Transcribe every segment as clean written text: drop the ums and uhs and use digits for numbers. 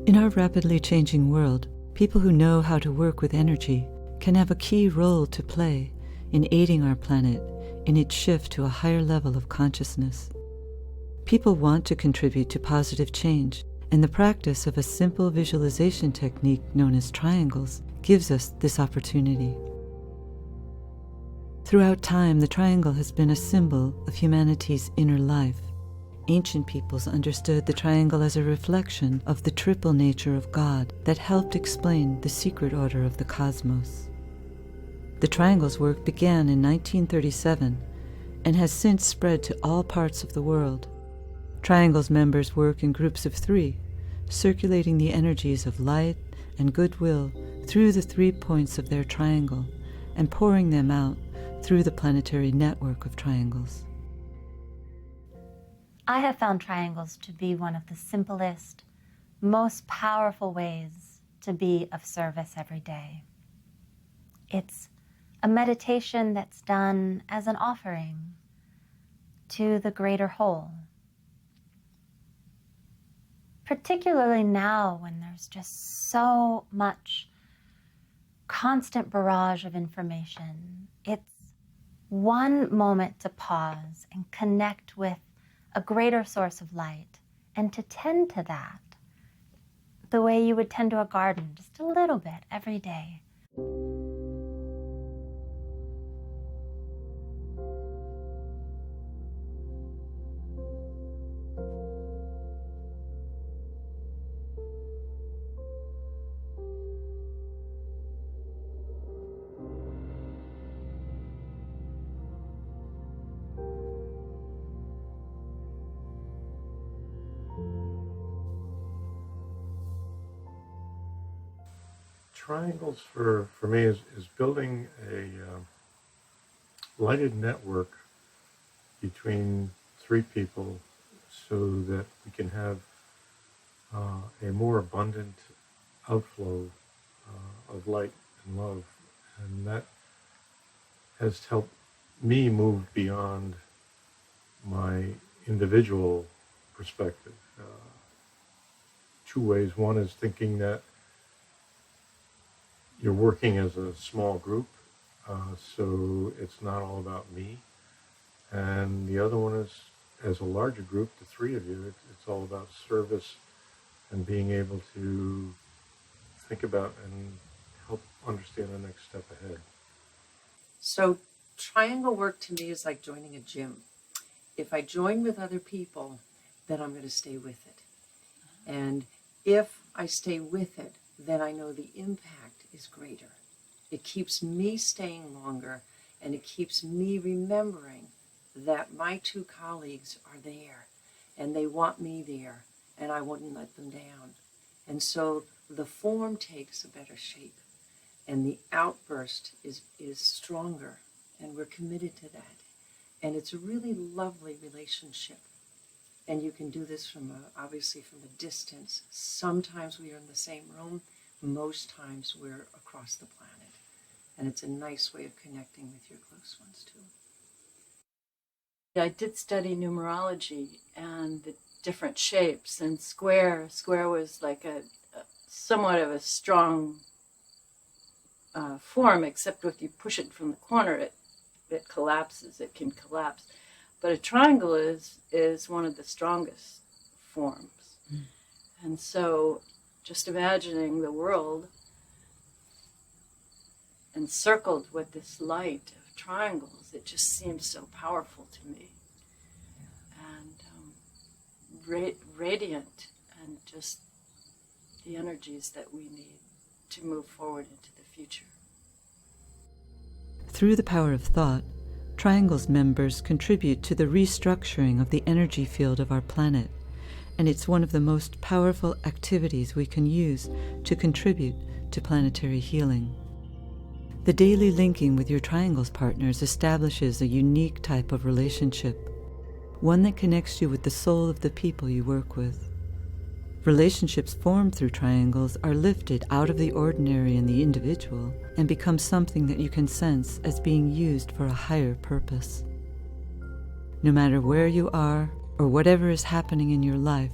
In our rapidly changing world, people who know how to work with energy can have a key role to play in aiding our planet in its shift to a higher level of consciousness. People want to contribute to positive change, and the practice of a simple visualization technique known as triangles gives us this opportunity. Throughout time, the triangle has been a symbol of humanity's inner life. Ancient peoples understood the triangle as a reflection of the triple nature of God that helped explain the secret order of the cosmos. The triangle's work began in 1937 and has since spread to all parts of the world. Triangle's members work in groups of 3, circulating the energies of light and goodwill through the 3 points of their triangle and pouring them out through the planetary network of triangles. I have found triangles to be one of the simplest, most powerful ways to be of service every day. It's a meditation that's done as an offering to the greater whole. Particularly now when there's just so much constant barrage of information, it's one moment to pause and connect with a greater source of light, and to tend to that the way you would tend to a garden, just a little bit every day. Triangles for me is building a lighted network between 3 people so that we can have a more abundant outflow of light and love. And that has helped me move beyond my individual perspective. 2 ways. One is thinking that you're working as a small group, so it's not all about me. And the other one is, as a larger group, the 3 of you, it's all about service and being able to think about and help understand the next step ahead. So triangle work to me is like joining a gym. If I join with other people, then I'm going to stay with it. And if I stay with it, then I know the impact is greater. It keeps me staying longer, and it keeps me remembering that my 2 colleagues are there, and they want me there, and I wouldn't let them down. And so the form takes a better shape, and the outburst is stronger, and we're committed to that. And it's a really lovely relationship. And you can do this obviously from a distance. Sometimes we are in the same room. Most times we're across the planet. And it's a nice way of connecting with your close ones too. I did study numerology and the different shapes, and square was like a somewhat of a strong form, except if you push it from the corner, it collapses. It can collapse. But a triangle is one of the strongest forms. And so just imagining the world encircled with this light of triangles, it just seems so powerful to me. And radiant, and just the energies that we need to move forward into the future. Through the power of thought, Triangle's members contribute to the restructuring of the energy field of our planet, and it's one of the most powerful activities we can use to contribute to planetary healing. The daily linking with your Triangle's partners establishes a unique type of relationship, one that connects you with the soul of the people you work with. Relationships formed through triangles are lifted out of the ordinary and the individual and become something that you can sense as being used for a higher purpose. No matter where you are or whatever is happening in your life,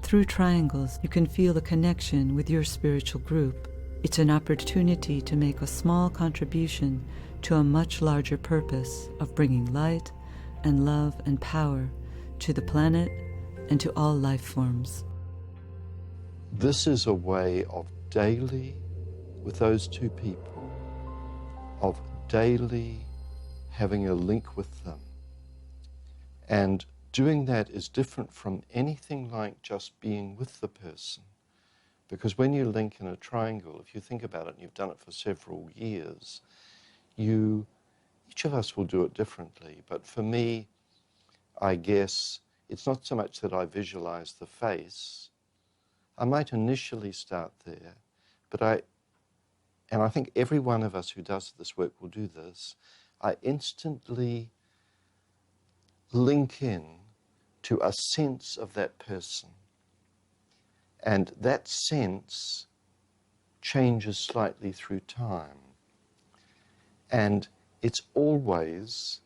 Through triangles, you can feel a connection with your spiritual group. It's an opportunity to make a small contribution to a much larger purpose of bringing light and love and power to the planet and to all life forms. This is a way of daily, with those two people, of daily having a link with them. And doing that is different from anything like just being with the person. Because when you link in a triangle, if you think about it, and you've done it for several years, each of us will do it differently. But for me, I guess it's not so much that I visualize the face. I might initially start there, but I think every one of us who does this work will do this, I instantly link in to a sense of that person. And that sense changes slightly through time. And it's always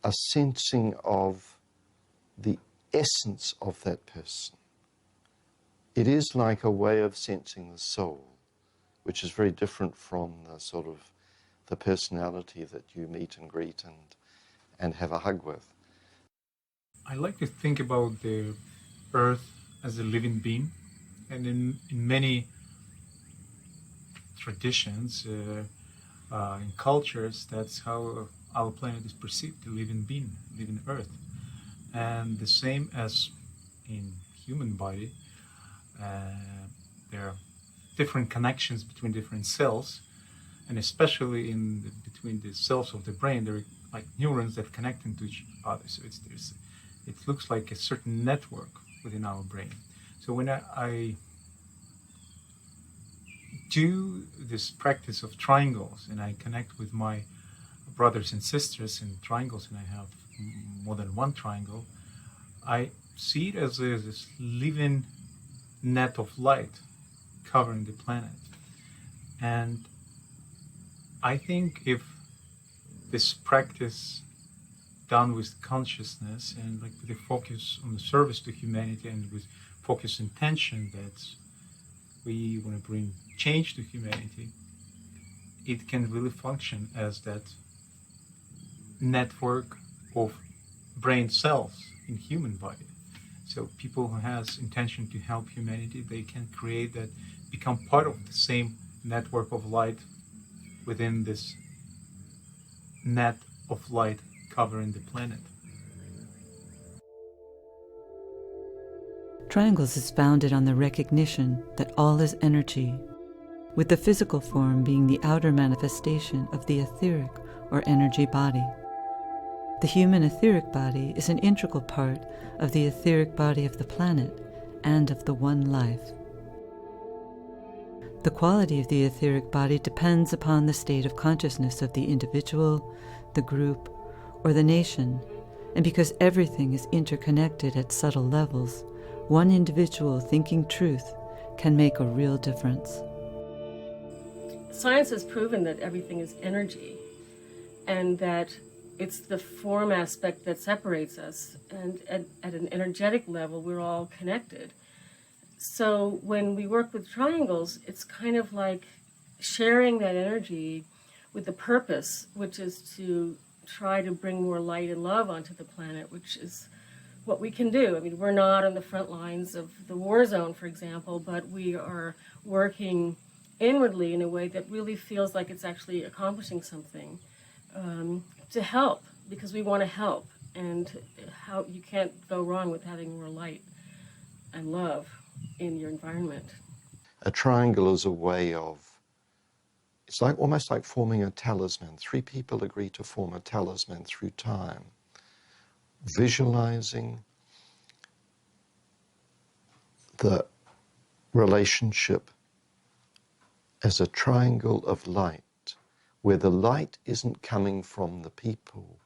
a sensing of the essence of that person. It is like a way of sensing the soul, which is very different from the sort of the personality that you meet and greet and have a hug with. I like to think about the Earth as a living being, and in many traditions, in cultures, that's how our planet is perceived, the living being, living Earth. And the same as in human body, there are different connections between different cells, and especially between the cells of the brain, there are like neurons that connect into each other. So it looks like a certain network within our brain. So when I do this practice of triangles and I connect with my brothers and sisters in triangles, and I have more than one triangle, I see it as this living net of light covering the planet. And I think if this practice done with consciousness and like with a focus on the service to humanity and with focus intention that we want to bring change to humanity, it can really function as that network of brain cells in human body. So people who has intention to help humanity, they can create that, become part of the same network of light within this net of light covering the planet. Triangles is founded on the recognition that all is energy, with the physical form being the outer manifestation of the etheric or energy body. The human etheric body is an integral part of the etheric body of the planet and of the one life. The quality of the etheric body depends upon the state of consciousness of the individual, the group, or the nation, and because everything is interconnected at subtle levels, one individual thinking truth can make a real difference. Science has proven that everything is energy, and that it's the form aspect that separates us, and at an energetic level we're all connected. So when we work with triangles, it's kind of like sharing that energy with the purpose, which is to try to bring more light and love onto the planet, which is what we can do. I mean, we're not on the front lines of the war zone, for example, but we are working inwardly in a way that really feels like it's actually accomplishing something, to help, because we want to help, and how you can't go wrong with having more light and love in your environment. A triangle is a way of, it's like almost like forming a talisman. Three people agree to form a talisman through time, visualizing the relationship as a triangle of light, where the light isn't coming from the people.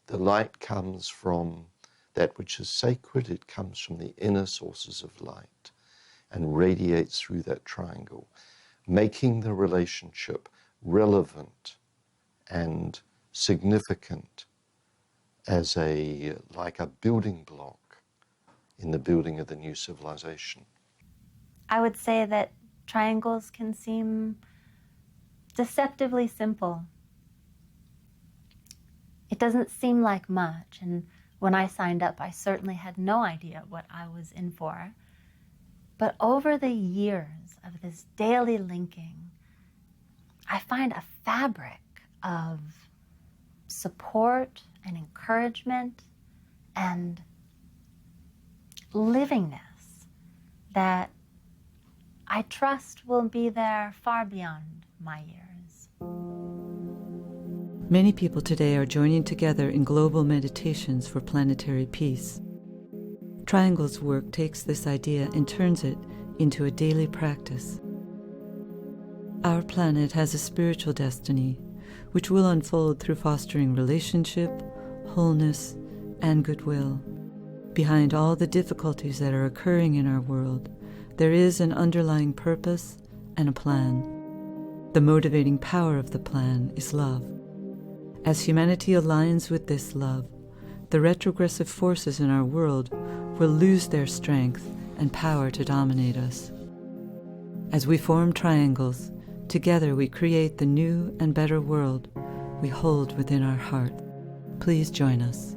The light comes from that which is sacred. It comes from the inner sources of light and radiates through that triangle, making the relationship relevant and significant as like a building block in the building of the new civilization? I would say that triangles can seem deceptively simple. It doesn't seem like much, and when I signed up, I certainly had no idea what I was in for. But over the years of this daily linking, I find a fabric of support and encouragement and livingness that I trust will be there far beyond my years. Many people today are joining together in global meditations for planetary peace. Triangle's work takes this idea and turns it into a daily practice. Our planet has a spiritual destiny, which will unfold through fostering relationship, wholeness, and goodwill. Behind all the difficulties that are occurring in our world, there is an underlying purpose and a plan. The motivating power of the plan is love. As humanity aligns with this love, the retrogressive forces in our world will lose their strength and power to dominate us. As we form triangles, together we create the new and better world we hold within our heart. Please join us.